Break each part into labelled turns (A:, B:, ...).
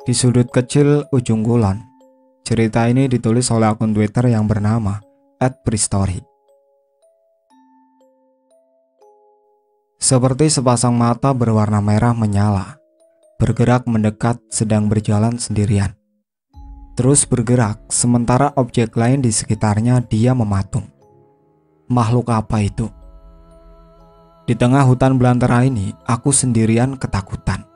A: Di sudut kecil ujung kulon. Cerita ini ditulis oleh akun Twitter yang bernama @prestory. Seperti sepasang mata berwarna merah menyala, bergerak mendekat sedang berjalan sendirian. Terus bergerak sementara objek lain di sekitarnya dia mematung. Makhluk apa itu? Di tengah hutan belantara ini, aku sendirian ketakutan.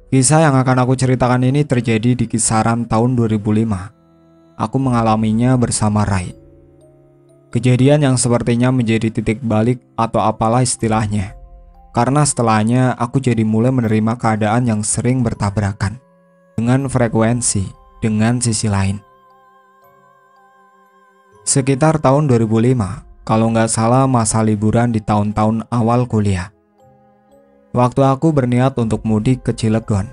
A: Kisah yang akan aku ceritakan ini terjadi di kisaran tahun 2005. Aku mengalaminya bersama Rai. Kejadian yang sepertinya menjadi titik balik atau apalah istilahnya. Karena setelahnya aku jadi mulai menerima keadaan yang sering bertabrakan dengan frekuensi dengan sisi lain. Sekitar tahun 2005, kalau nggak salah masa liburan di tahun-tahun awal kuliah. Waktu aku berniat untuk mudik ke Cilegon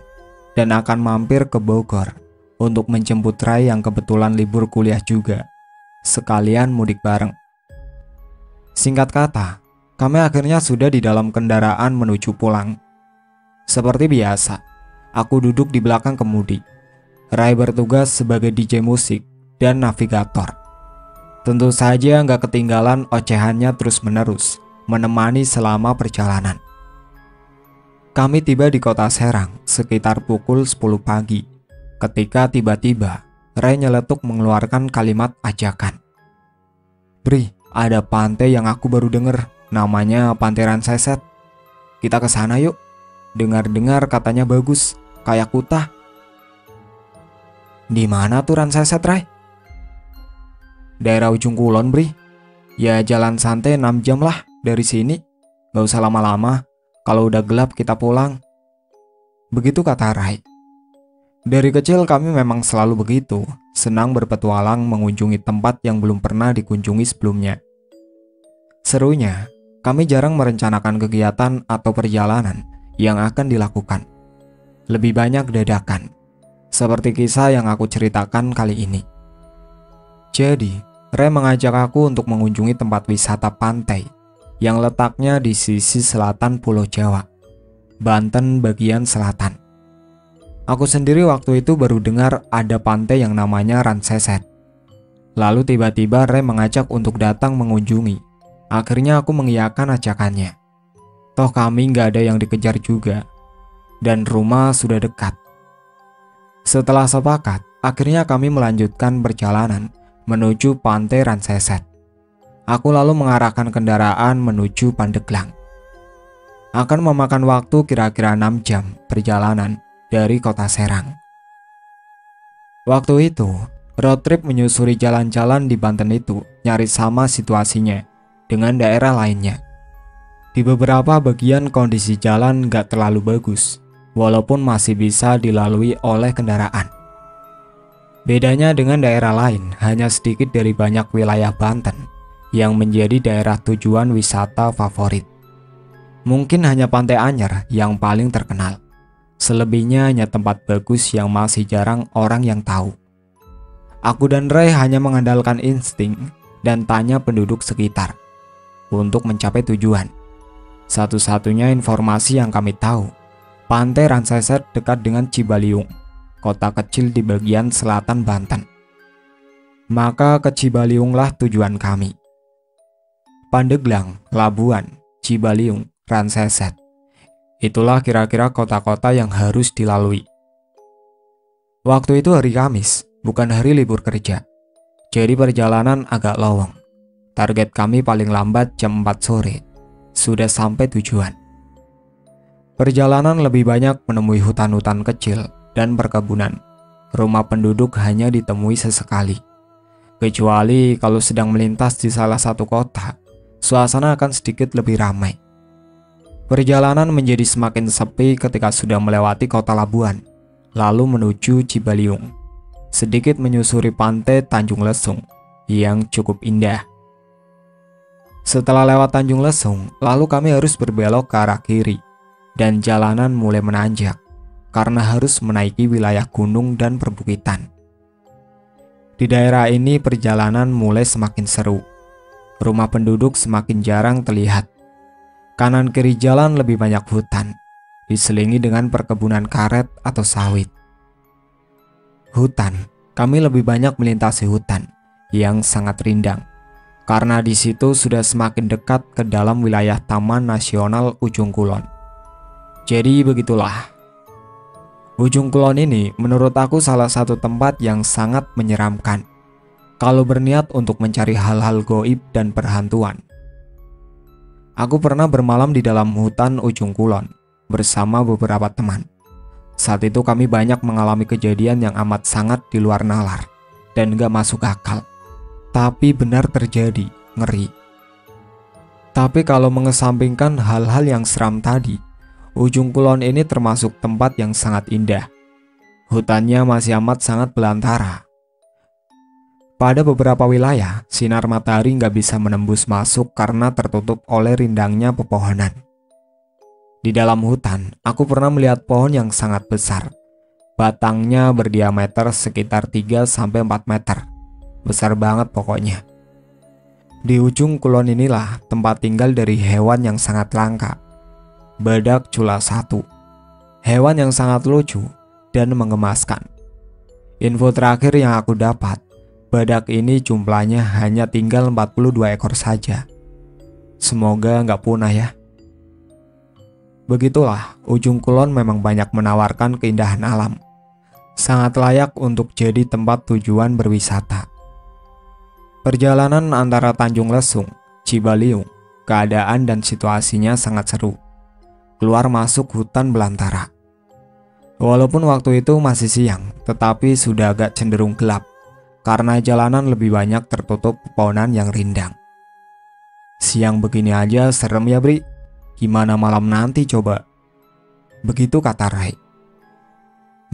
A: dan akan mampir ke Bogor untuk menjemput Rai yang kebetulan libur kuliah juga, sekalian mudik bareng. Singkat kata, kami akhirnya sudah di dalam kendaraan menuju pulang. Seperti biasa, aku duduk di belakang kemudi. Rai bertugas sebagai DJ musik dan navigator. Tentu saja nggak ketinggalan ocehannya terus-menerus menemani selama perjalanan. Kami tiba di kota Serang sekitar pukul 10 pagi, ketika tiba-tiba Rai nyeletuk mengeluarkan kalimat ajakan. "Bri, ada pantai yang aku baru denger, namanya Pantai Ranseset. Kita ke sana yuk. Dengar-dengar katanya bagus, kayak Kuta." "Di mana tuh Ranseset, Rai?" "Daerah ujung kulon, Bri. Ya jalan santai 6 jam lah dari sini. Gak usah lama-lama. Kalau udah gelap kita pulang." Begitu kata Rai. Dari kecil kami memang selalu begitu, senang berpetualang mengunjungi tempat yang belum pernah dikunjungi sebelumnya. Serunya, kami jarang merencanakan kegiatan atau perjalanan yang akan dilakukan. Lebih banyak dadakan, seperti kisah yang aku ceritakan kali ini. Jadi, Rai mengajak aku untuk mengunjungi tempat wisata pantai yang letaknya di sisi selatan Pulau Jawa, Banten bagian selatan. Aku sendiri waktu itu baru dengar ada pantai yang namanya Ranseset. Lalu tiba-tiba Rai mengajak untuk datang mengunjungi. Akhirnya aku mengiyakan ajakannya. Toh kami nggak ada yang dikejar juga, dan rumah sudah dekat. Setelah sepakat, akhirnya kami melanjutkan perjalanan menuju pantai Ranseset. Aku lalu mengarahkan kendaraan menuju Pandeglang. Akan memakan waktu kira-kira 6 jam perjalanan dari kota Serang. Waktu itu, road trip menyusuri jalan-jalan di Banten itu nyaris sama situasinya dengan daerah lainnya. Di beberapa bagian kondisi jalan gak terlalu bagus, walaupun masih bisa dilalui oleh kendaraan. Bedanya dengan daerah lain hanya sedikit dari banyak wilayah Banten yang menjadi daerah tujuan wisata favorit. Mungkin hanya Pantai Anyer yang paling terkenal. Selebihnya hanya tempat bagus yang masih jarang orang yang tahu. Aku dan Rai hanya mengandalkan insting dan tanya penduduk sekitar untuk mencapai tujuan. Satu-satunya informasi yang kami tahu, Pantai Ranseset dekat dengan Cibaliung, kota kecil di bagian selatan Banten. Maka ke Cibaliunglah tujuan kami. Pandeglang, Labuan, Cibaliung, Ranseset. Itulah kira-kira kota-kota yang harus dilalui. Waktu itu hari Kamis, bukan hari libur kerja. Jadi perjalanan agak lowong. Target kami paling lambat jam 4 sore. Sudah sampai tujuan. Perjalanan lebih banyak menemui hutan-hutan kecil dan perkebunan. Rumah penduduk hanya ditemui sesekali. Kecuali kalau sedang melintas di salah satu kota, suasana akan sedikit lebih ramai. Perjalanan menjadi semakin sepi ketika sudah melewati kota Labuan, lalu menuju Cibaliung, sedikit menyusuri pantai Tanjung Lesung yang cukup indah. Setelah lewat Tanjung Lesung, lalu kami harus berbelok ke arah kiri, dan jalanan mulai menanjak karena harus menaiki wilayah gunung dan perbukitan. Di daerah ini perjalanan mulai semakin seru. Rumah penduduk semakin jarang terlihat. Kanan kiri jalan lebih banyak hutan. diselingi dengan perkebunan karet atau sawit. Hutan, kami lebih banyak melintasi hutan yang sangat rindang, karena di situ sudah semakin dekat ke dalam wilayah Taman Nasional Ujung Kulon. Jadi begitulah. Ujung Kulon ini menurut aku salah satu tempat yang sangat menyeramkan kalau berniat untuk mencari hal-hal goib dan perhantuan. Aku pernah bermalam di dalam hutan Ujung Kulon bersama beberapa teman. Saat itu kami banyak mengalami kejadian yang amat sangat di luar nalar dan gak masuk akal. Tapi benar terjadi, ngeri. Tapi kalau mengesampingkan hal-hal yang seram tadi, Ujung Kulon ini termasuk tempat yang sangat indah. Hutannya masih amat sangat belantara. Pada beberapa wilayah, sinar matahari nggak bisa menembus masuk karena tertutup oleh rindangnya pepohonan. Di dalam hutan, aku pernah melihat pohon yang sangat besar. Batangnya berdiameter sekitar 3-4 meter. Besar banget pokoknya. Di ujung kulon inilah tempat tinggal dari hewan yang sangat langka. Badak cula 1. Hewan yang sangat lucu dan menggemaskan. Info terakhir yang aku dapat, badak ini jumlahnya hanya tinggal 42 ekor saja. Semoga nggak punah ya. Begitulah, Ujung Kulon memang banyak menawarkan keindahan alam. Sangat layak untuk jadi tempat tujuan berwisata. Perjalanan antara Tanjung Lesung, Cibaliung, keadaan dan situasinya sangat seru. Keluar masuk hutan belantara. Walaupun waktu itu masih siang, tetapi sudah agak cenderung gelap. Karena jalanan lebih banyak tertutup pepohonan yang rindang. Siang begini aja serem ya Bri, gimana malam nanti coba? Begitu kata Rai.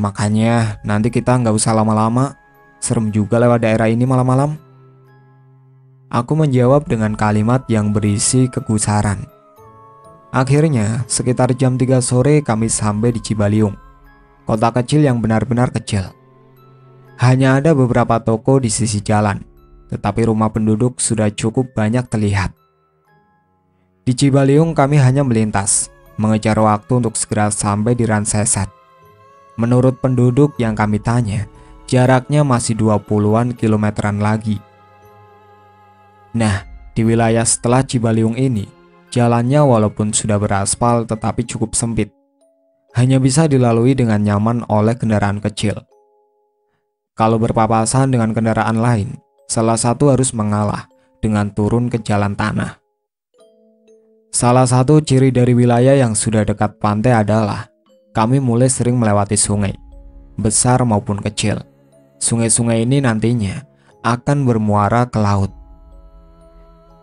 A: Makanya nanti kita nggak usah lama-lama, serem juga lewat daerah ini malam-malam. Aku menjawab dengan kalimat yang berisi kegusaran. Akhirnya sekitar jam 3 sore kami sampai di Cibaliung, kota kecil yang benar-benar kecil. Hanya ada beberapa toko di sisi jalan, tetapi rumah penduduk sudah cukup banyak terlihat. Di Cibaliung kami hanya melintas, mengejar waktu untuk segera sampai di Ranseset. Menurut penduduk yang kami tanya, jaraknya masih 20-an kilometeran lagi. Nah, di wilayah setelah Cibaliung ini, jalannya walaupun sudah beraspal tetapi cukup sempit. Hanya bisa dilalui dengan nyaman oleh kendaraan kecil. Kalau berpapasan dengan kendaraan lain, salah satu harus mengalah dengan turun ke jalan tanah. Salah satu ciri dari wilayah yang sudah dekat pantai adalah kami mulai sering melewati sungai, besar maupun kecil. Sungai-sungai ini nantinya akan bermuara ke laut.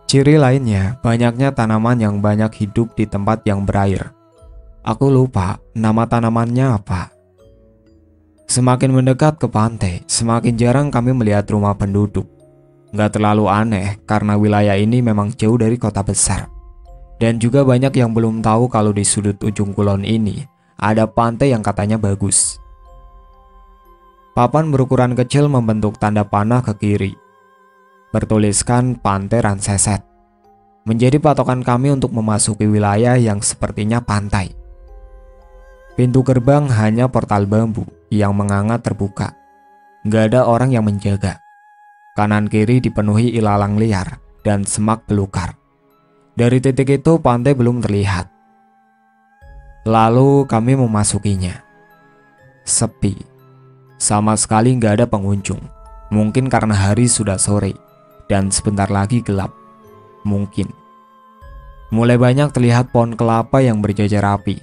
A: Ciri lainnya, banyaknya tanaman yang banyak hidup di tempat yang berair. Aku lupa nama tanamannya apa. Semakin mendekat ke pantai, semakin jarang kami melihat rumah penduduk. Nggak terlalu aneh karena wilayah ini memang jauh dari kota besar. Dan juga banyak yang belum tahu kalau di sudut Ujung Kulon ini ada pantai yang katanya bagus. Papan berukuran kecil membentuk tanda panah ke kiri. Bertuliskan Pantai Ranseset. Menjadi patokan kami untuk memasuki wilayah yang sepertinya pantai. Pintu gerbang hanya portal bambu yang menganga terbuka. Nggak ada orang yang menjaga. Kanan kiri dipenuhi ilalang liar dan semak belukar. Dari titik itu pantai belum terlihat. Lalu kami memasukinya. Sepi. Sama sekali nggak ada pengunjung. Mungkin karena hari sudah sore dan sebentar lagi gelap. Mungkin. Mulai banyak terlihat pohon kelapa yang berjajar rapi.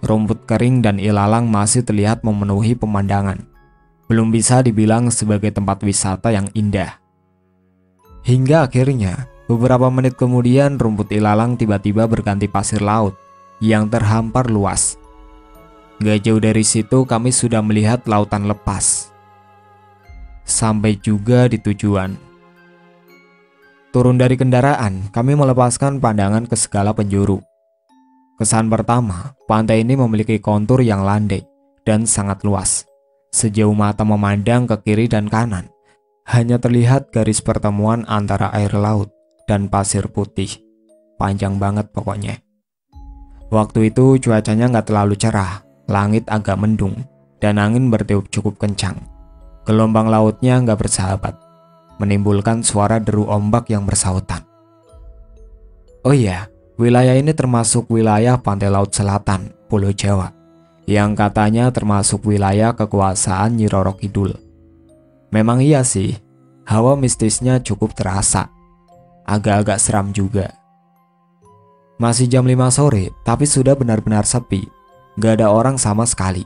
A: Rumput kering dan ilalang masih terlihat memenuhi pemandangan. Belum bisa dibilang sebagai tempat wisata yang indah. Hingga akhirnya, beberapa menit kemudian rumput ilalang tiba-tiba berganti pasir laut yang terhampar luas. Gak jauh dari situ kami sudah melihat lautan lepas. Sampai juga di tujuan. Turun dari kendaraan, kami melepaskan pandangan ke segala penjuru. Kesan pertama, pantai ini memiliki kontur yang landai dan sangat luas. Sejauh mata memandang ke kiri dan kanan, hanya terlihat garis pertemuan antara air laut dan pasir putih. Panjang banget pokoknya. Waktu itu cuacanya nggak terlalu cerah, langit agak mendung, dan angin bertiup cukup kencang. Gelombang lautnya nggak bersahabat, menimbulkan suara deru ombak yang bersautan. Oh iya, wilayah ini termasuk wilayah pantai laut selatan, Pulau Jawa, yang katanya termasuk wilayah kekuasaan Nyi Roro Kidul. Memang iya sih, hawa mistisnya cukup terasa. Agak-agak seram juga. Masih jam 5 sore, tapi sudah benar-benar sepi. Gak ada orang sama sekali.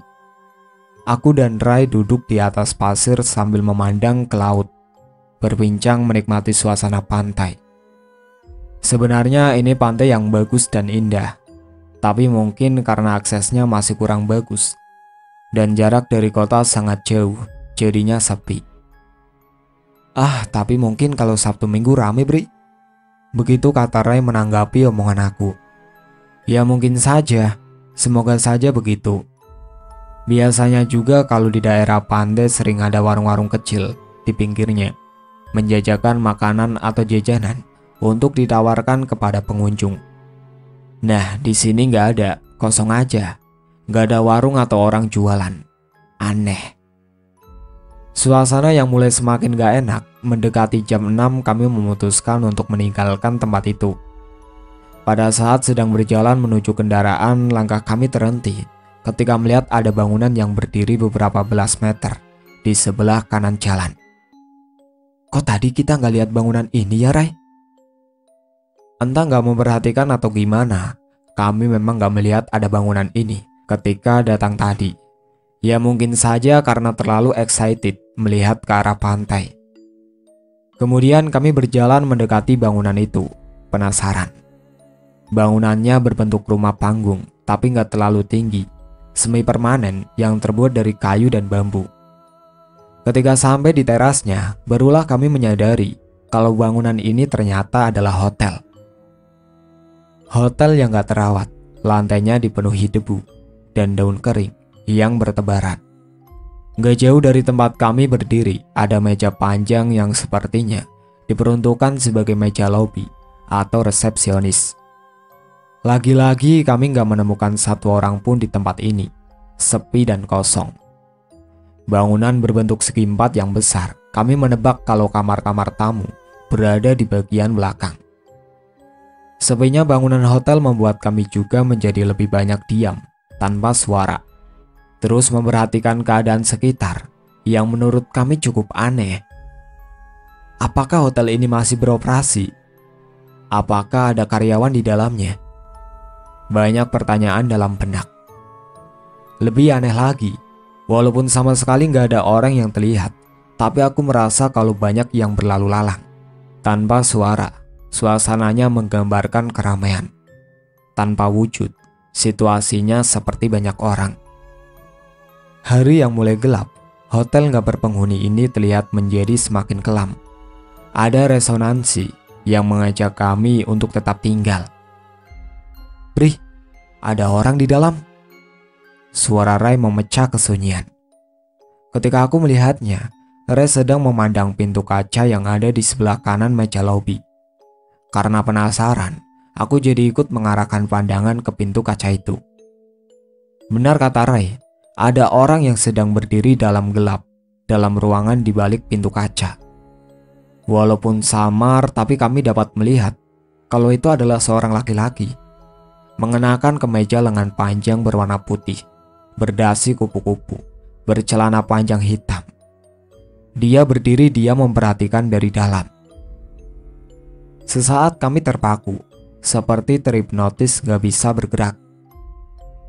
A: Aku dan Rai duduk di atas pasir sambil memandang ke laut, berbincang menikmati suasana pantai. Sebenarnya ini pantai yang bagus dan indah, tapi mungkin karena aksesnya masih kurang bagus dan jarak dari kota sangat jauh, jadinya sepi. Tapi mungkin kalau Sabtu Minggu rame, Bri. Begitu kata Rai menanggapi omongan aku. Ya mungkin saja, semoga saja begitu. Biasanya juga kalau di daerah pantai sering ada warung-warung kecil di pinggirnya, menjajakan makanan atau jajanan untuk ditawarkan kepada pengunjung. Nah, di sini nggak ada, kosong aja. Nggak ada warung atau orang jualan. Aneh. Suasana yang mulai semakin gak enak, mendekati jam 6 kami memutuskan untuk meninggalkan tempat itu. Pada saat sedang berjalan menuju kendaraan, langkah kami terhenti ketika melihat ada bangunan yang berdiri beberapa belas meter di sebelah kanan jalan. Kok tadi kita nggak lihat bangunan ini ya, Rai? Entah nggak memperhatikan atau gimana, kami memang nggak melihat ada bangunan ini ketika datang tadi. Ya mungkin saja karena terlalu excited melihat ke arah pantai. Kemudian kami berjalan mendekati bangunan itu, penasaran. Bangunannya berbentuk rumah panggung, tapi nggak terlalu tinggi, semi permanen yang terbuat dari kayu dan bambu. Ketika sampai di terasnya, barulah kami menyadari kalau bangunan ini ternyata adalah hotel. Hotel yang nggak terawat, lantainya dipenuhi debu dan daun kering yang bertebaran. Gak jauh dari tempat kami berdiri, ada meja panjang yang sepertinya diperuntukkan sebagai meja lobi atau resepsionis. Lagi-lagi kami gak menemukan satu orang pun di tempat ini, sepi dan kosong. Bangunan berbentuk segi empat yang besar, kami menebak kalau kamar-kamar tamu berada di bagian belakang. Sepinya bangunan hotel membuat kami juga menjadi lebih banyak diam, tanpa suara. Terus memperhatikan keadaan sekitar yang menurut kami cukup aneh. Apakah hotel ini masih beroperasi? Apakah ada karyawan di dalamnya? Banyak pertanyaan dalam benak. Lebih aneh lagi, walaupun sama sekali nggak ada orang yang terlihat, tapi aku merasa kalau banyak yang berlalu lalang. Tanpa suara, suasananya menggambarkan keramaian. Tanpa wujud, situasinya seperti banyak orang. Hari yang mulai gelap, hotel nggak berpenghuni ini terlihat menjadi semakin kelam. Ada resonansi yang mengajak kami untuk tetap tinggal. Bri, ada orang di dalam. Suara Rai memecah kesunyian. Ketika aku melihatnya, Rai sedang memandang pintu kaca yang ada di sebelah kanan meja lobi. Karena penasaran, aku jadi ikut mengarahkan pandangan ke pintu kaca itu. Benar kata Rai. Ada orang yang sedang berdiri dalam gelap, dalam ruangan di balik pintu kaca. Walaupun samar, tapi kami dapat melihat kalau itu adalah seorang laki-laki. Mengenakan kemeja lengan panjang berwarna putih, berdasi kupu-kupu, bercelana panjang hitam. Dia berdiri diam memperhatikan dari dalam. Sesaat kami terpaku, seperti terhipnotis gak bisa bergerak.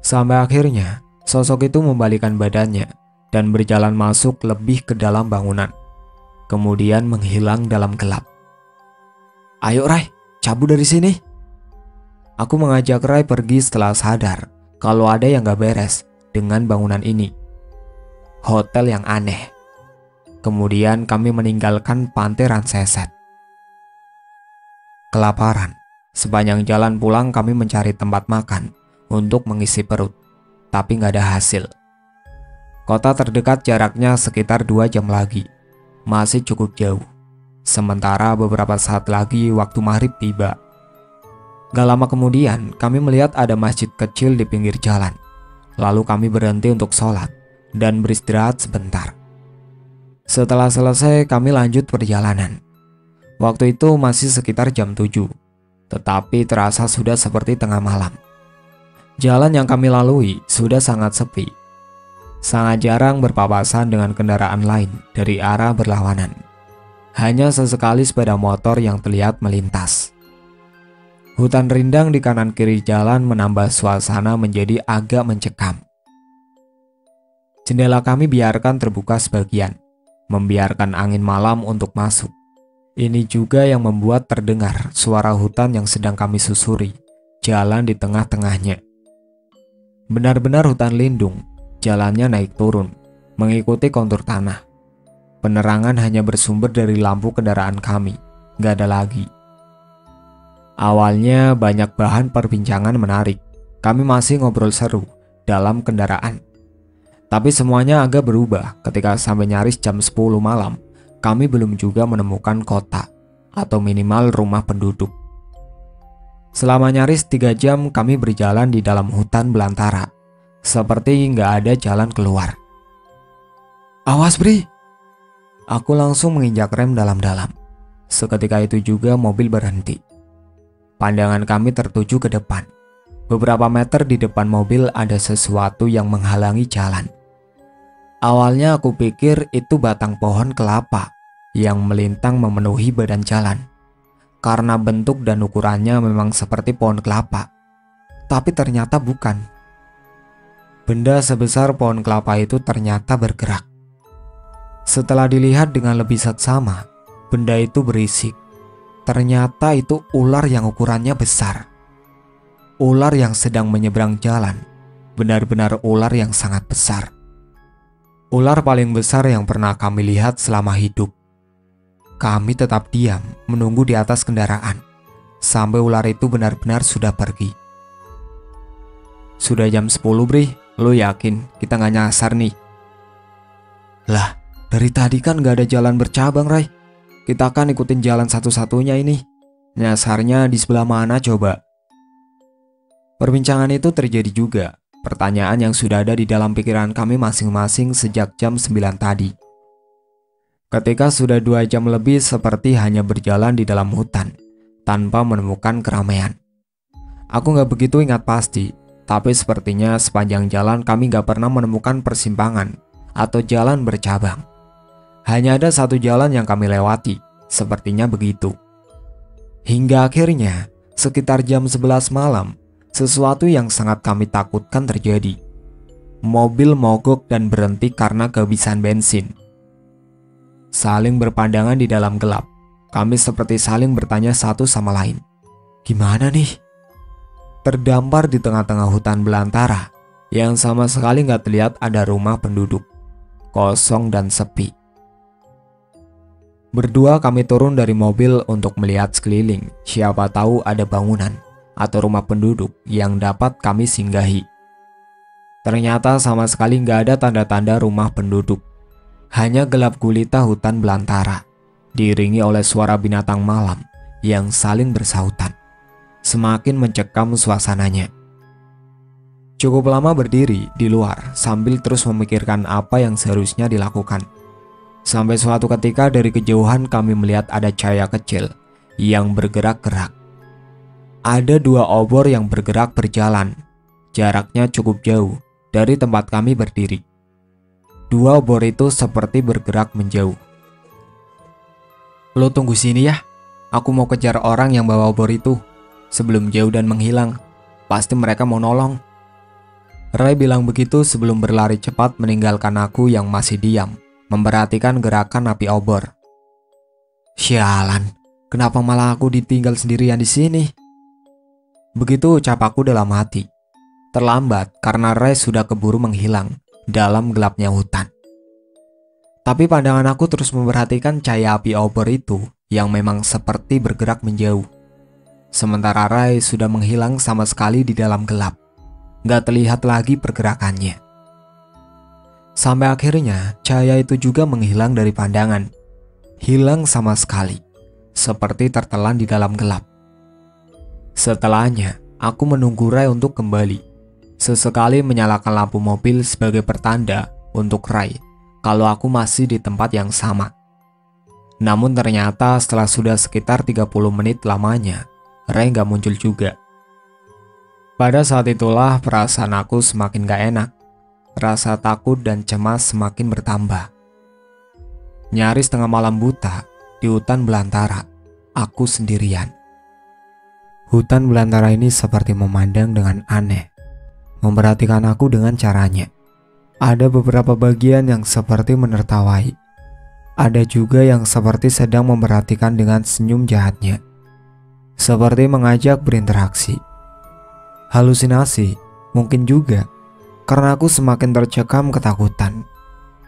A: Sampai akhirnya, sosok itu membalikan badannya dan berjalan masuk lebih ke dalam bangunan, kemudian menghilang dalam gelap. Ayo Rai, cabut dari sini. Aku mengajak Rai pergi setelah sadar kalau ada yang gak beres dengan bangunan ini. Hotel yang aneh. Kemudian kami meninggalkan pantai Ranseset. Kelaparan. Sepanjang jalan pulang kami mencari tempat makan untuk mengisi perut. Tapi nggak ada hasil. Kota terdekat jaraknya sekitar 2 jam lagi. Masih cukup jauh. Sementara beberapa saat lagi waktu maghrib tiba. Gak lama kemudian, kami melihat ada masjid kecil di pinggir jalan. Lalu kami berhenti untuk sholat dan beristirahat sebentar. Setelah selesai, kami lanjut perjalanan. Waktu itu masih sekitar jam 7, tetapi terasa sudah seperti tengah malam. Jalan yang kami lalui sudah sangat sepi. Sangat jarang berpapasan dengan kendaraan lain dari arah berlawanan. Hanya sesekali sepeda motor yang terlihat melintas. Hutan rindang di kanan kiri jalan menambah suasana menjadi agak mencekam. Jendela kami biarkan terbuka sebagian, membiarkan angin malam untuk masuk. Ini juga yang membuat terdengar suara hutan yang sedang kami susuri, jalan di tengah-tengahnya. Benar-benar hutan lindung, jalannya naik turun, mengikuti kontur tanah. Penerangan hanya bersumber dari lampu kendaraan kami, gak ada lagi. Awalnya banyak bahan perbincangan menarik, kami masih ngobrol seru dalam kendaraan. Tapi semuanya agak berubah ketika sampai nyaris jam 10 malam, kami belum juga menemukan kota atau minimal rumah penduduk. Selama nyaris 3 jam kami berjalan di dalam hutan belantara, seperti nggak ada jalan keluar. Awas Bri! Aku langsung menginjak rem dalam-dalam. Seketika itu juga mobil berhenti. Pandangan kami tertuju ke depan. Beberapa meter di depan mobil ada sesuatu yang menghalangi jalan. Awalnya aku pikir itu batang pohon kelapa yang melintang memenuhi badan jalan. Karena bentuk dan ukurannya memang seperti pohon kelapa. Tapi ternyata bukan. Benda sebesar pohon kelapa itu ternyata bergerak. Setelah dilihat dengan lebih seksama, benda itu berisik. Ternyata itu ular yang ukurannya besar. Ular yang sedang menyeberang jalan. Benar-benar ular yang sangat besar. Ular paling besar yang pernah kami lihat selama hidup. Kami tetap diam menunggu di atas kendaraan sampai ular itu benar-benar sudah pergi. Sudah jam 10 Bri, lo yakin kita nggak nyasar nih? Lah, dari tadi kan nggak ada jalan bercabang Ray. Kita kan ikutin jalan satu-satunya ini. Nyasarnya di sebelah mana coba? Perbincangan itu terjadi juga. Pertanyaan yang sudah ada di dalam pikiran kami masing-masing sejak jam 9 tadi. Ketika sudah 2 jam lebih seperti hanya berjalan di dalam hutan, tanpa menemukan keramaian. Aku gak begitu ingat pasti, tapi sepertinya sepanjang jalan kami gak pernah menemukan persimpangan atau jalan bercabang. Hanya ada satu jalan yang kami lewati, sepertinya begitu. Hingga akhirnya, sekitar jam 11 malam, sesuatu yang sangat kami takutkan terjadi. Mobil mogok dan berhenti karena kehabisan bensin. Saling berpandangan di dalam gelap. Kami seperti saling bertanya satu sama lain. Gimana nih? Terdampar di tengah-tengah hutan belantara yang sama sekali nggak terlihat ada rumah penduduk. Kosong dan sepi. Berdua kami turun dari mobil untuk melihat sekeliling. Siapa tahu ada bangunan atau rumah penduduk yang dapat kami singgahi. Ternyata sama sekali nggak ada tanda-tanda rumah penduduk. Hanya gelap gulita hutan belantara, diiringi oleh suara binatang malam yang saling bersahutan. Semakin mencekam suasananya. Cukup lama berdiri di luar sambil terus memikirkan apa yang seharusnya dilakukan. Sampai suatu ketika dari kejauhan kami melihat ada cahaya kecil yang bergerak-gerak. Ada 2 obor yang bergerak berjalan. Jaraknya cukup jauh dari tempat kami berdiri. 2 obor itu seperti bergerak menjauh. Lo tunggu sini ya. Aku mau kejar orang yang bawa obor itu. Sebelum jauh dan menghilang, pasti mereka mau nolong. Ray bilang begitu sebelum berlari cepat meninggalkan aku yang masih diam, memperhatikan gerakan api obor. Sialan, kenapa malah aku ditinggal sendirian di sini? Begitu ucap aku dalam hati. Terlambat karena Ray sudah keburu menghilang dalam gelapnya hutan. Tapi pandangan aku terus memperhatikan cahaya api obor itu yang memang seperti bergerak menjauh. Sementara Ray sudah menghilang sama sekali di dalam gelap. Gak terlihat lagi pergerakannya. Sampai akhirnya cahaya itu juga menghilang dari pandangan. Hilang sama sekali, seperti tertelan di dalam gelap. Setelahnya, aku menunggu Rai untuk kembali. Sesekali menyalakan lampu mobil sebagai pertanda untuk Rai kalau aku masih di tempat yang sama. Namun ternyata setelah sudah sekitar 30 menit lamanya, Rai nggak muncul juga. Pada saat itulah perasaan aku semakin gak enak. Rasa takut dan cemas semakin bertambah. Nyaris tengah malam buta, di hutan belantara, aku sendirian. Hutan belantara ini seperti memandang dengan aneh, memperhatikan aku dengan caranya. Ada beberapa bagian yang seperti menertawai. Ada juga yang seperti sedang memperhatikan dengan senyum jahatnya. Seperti mengajak berinteraksi. Halusinasi, mungkin juga, karena aku semakin tercekam ketakutan.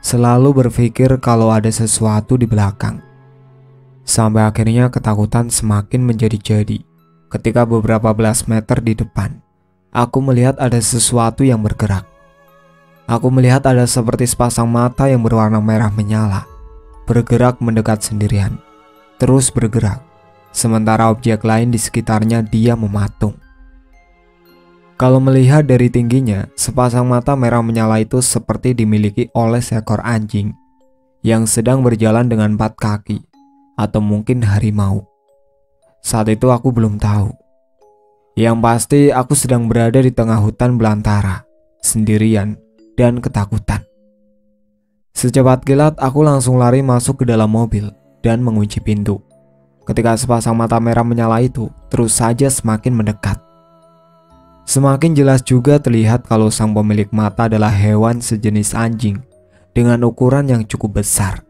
A: Selalu berpikir kalau ada sesuatu di belakang. Sampai akhirnya ketakutan semakin menjadi-jadi. Ketika beberapa belas meter di depan, aku melihat ada sesuatu yang bergerak. Aku melihat ada seperti sepasang mata yang berwarna merah menyala, bergerak mendekat sendirian, terus bergerak, sementara objek lain di sekitarnya dia mematung. Kalau melihat dari tingginya, sepasang mata merah menyala itu seperti dimiliki oleh seekor anjing yang sedang berjalan dengan 4 kaki, atau mungkin harimau. Saat itu aku belum tahu. Yang pasti aku sedang berada di tengah hutan belantara, sendirian dan ketakutan. Secepat kilat aku langsung lari masuk ke dalam mobil dan mengunci pintu. Ketika sepasang mata merah menyala itu terus saja semakin mendekat. Semakin jelas juga terlihat kalau sang pemilik mata adalah hewan sejenis anjing dengan ukuran yang cukup besar.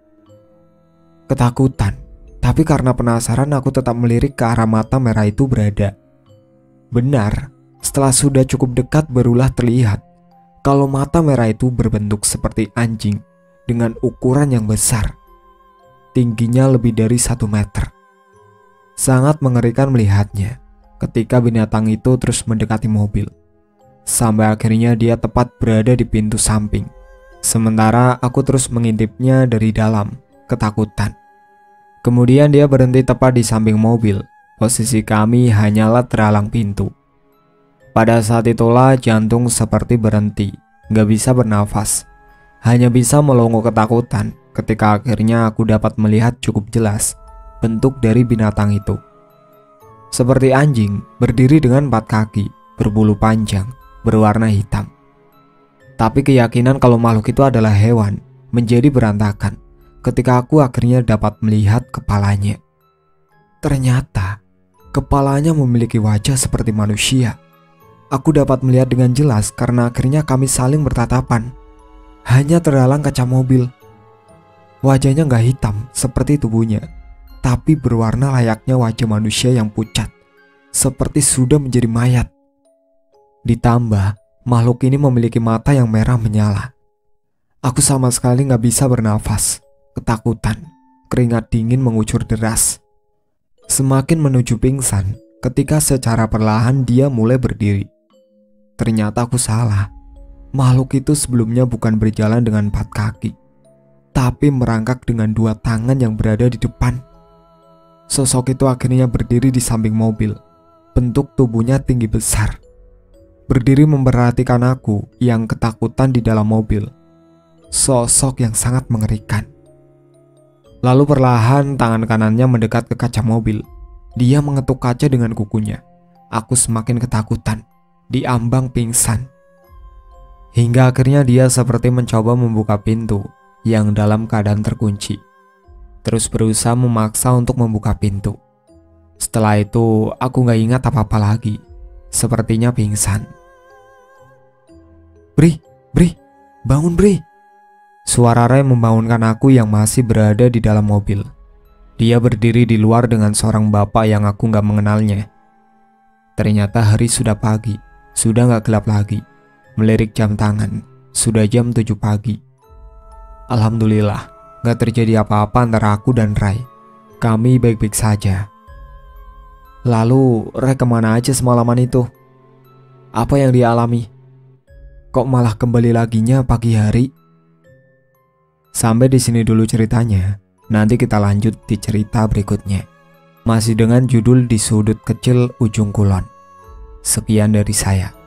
A: Ketakutan, tapi karena penasaran aku tetap melirik ke arah mata merah itu berada. Benar, setelah sudah cukup dekat barulah terlihat kalau mata merah itu berbentuk seperti anjing dengan ukuran yang besar. Tingginya lebih dari 1 meter. Sangat mengerikan melihatnya ketika binatang itu terus mendekati mobil. Sampai akhirnya dia tepat berada di pintu samping. Sementara aku terus mengintipnya dari dalam, ketakutan. Kemudian dia berhenti tepat di samping mobil. Posisi kami hanyalah terhalang pintu. Pada saat itulah jantung seperti berhenti, gak bisa bernafas. Hanya bisa melongo ketakutan ketika akhirnya aku dapat melihat cukup jelas bentuk dari binatang itu. Seperti anjing, berdiri dengan 4 kaki, berbulu panjang, berwarna hitam. Tapi keyakinan kalau makhluk itu adalah hewan menjadi berantakan ketika aku akhirnya dapat melihat kepalanya. Ternyata, kepalanya memiliki wajah seperti manusia. Aku dapat melihat dengan jelas karena akhirnya kami saling bertatapan. Hanya terhalang kaca mobil. Wajahnya gak hitam seperti tubuhnya, tapi berwarna layaknya wajah manusia yang pucat, seperti sudah menjadi mayat. Ditambah, makhluk ini memiliki mata yang merah menyala. Aku sama sekali gak bisa bernafas, ketakutan, keringat dingin mengucur deras. Semakin menuju pingsan, ketika secara perlahan dia mulai berdiri. Ternyata aku salah. Makhluk itu sebelumnya bukan berjalan dengan 4 kaki, tapi merangkak dengan 2 tangan yang berada di depan. Sosok itu akhirnya berdiri di samping mobil. Bentuk tubuhnya tinggi besar. Berdiri memperhatikan aku yang ketakutan di dalam mobil. Sosok yang sangat mengerikan. Lalu perlahan tangan kanannya mendekat ke kaca mobil. Dia mengetuk kaca dengan kukunya. Aku semakin ketakutan, diambang pingsan. Hingga akhirnya dia seperti mencoba membuka pintu yang dalam keadaan terkunci. Terus berusaha memaksa untuk membuka pintu. Setelah itu aku gak ingat apa-apa lagi. Sepertinya pingsan. Bri, bangun Bri. Suara Ray membangunkan aku yang masih berada di dalam mobil. Dia berdiri di luar dengan seorang bapak yang aku gak mengenalnya. Ternyata hari sudah pagi, sudah gak gelap lagi. Melirik jam tangan, sudah jam 7 pagi. Alhamdulillah, gak terjadi apa-apa antara aku dan Ray. Kami baik-baik saja. Lalu Ray kemana aja semalaman itu? Apa yang dia alami? Kok malah kembali laginya pagi hari? Sampai di sini dulu ceritanya. Nanti kita lanjut di cerita berikutnya. Masih dengan judul Di Sudut Kecil Ujung Kulon. Sekian dari saya.